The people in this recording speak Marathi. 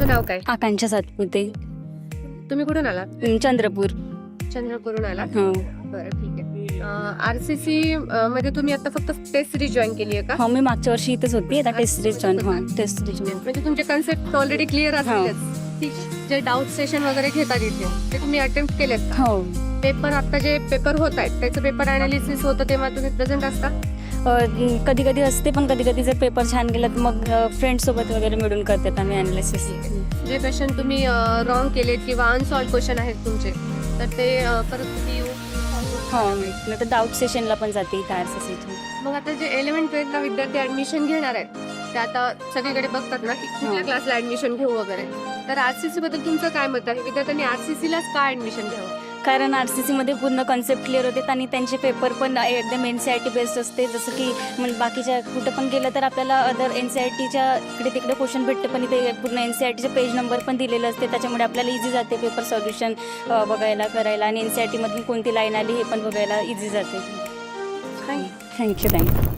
तुमचं नाव काय? आकांक्षा सातपुते, तुम्ही कुठून आलात? चंद्रपूर. चंद्रपूरहून आलात? हो बरं, ठीक आहे. RCC मध्ये तुम्ही आता फक्त टेस्ट सिरीज जॉईन केली आहे का? हो, मी मागच्या वर्षी इथेच होती. आता टेस्ट सिरीज जॉईन. हो, टेस्ट सिरीज. म्हणजे तुमचे कन्सेप्ट ऑलरेडी क्लिअर असतील. जे डाऊट सेशन वगैरे घेतात इथे ते तुम्ही अटेम्प्ट केलेत का? हो. पेपर आता जे पेपर होत आहेत त्याचं पेपर अनालिसिस होतं तेव्हा तुम्ही प्रेझेंट असता? कधी कधी असते, पण कधी कधी जर पेपर छान गेला तर मग फ्रेंड सोबत वगैरे मिळून करतात आम्ही अनालिसिस. जे क्वेश्चन तुम्ही रॉंग केलेत किंवा अनसॉल्व क्वेश्चन आहेत तुमचे तर ते परत तुम्ही हो, नाही तर डाऊट सेशनला पण जाते इथं RCC. मग आता जे 11th-12th विद्यार्थी ऍडमिशन घेणार आहेत ते आता सगळीकडे बघतात ना की कुठल्या क्लासला ऍडमिशन घेऊ वगैरे, तर RCC बद्दल तुमचं काय मत आहे? विद्यार्थ्यांनी RCC लाच का ऍडमिशन घ्यावं? कारण RCC मध्ये पूर्ण कॉन्सेप्ट क्लिअर होते आणि त्यांचे पेपर पण एकदम NCERT बेस्ड असते. जसं की म्हणजे बाकीच्या कुठं पण गेलं तर आपल्याला अदर NCERTच्या इकडे तिकडे क्वेश्चन भेटते, पण इथे पूर्ण NCERTचे पेज नंबर पण दिलेलं असते. त्याच्यामुळे आपल्याला इझी जाते पेपर सोल्युशन बघायला करायला, आणि NCERT मधली कोणती लाईन आली हे पण बघायला इझी जाते. थँक्यू. थँक्यू.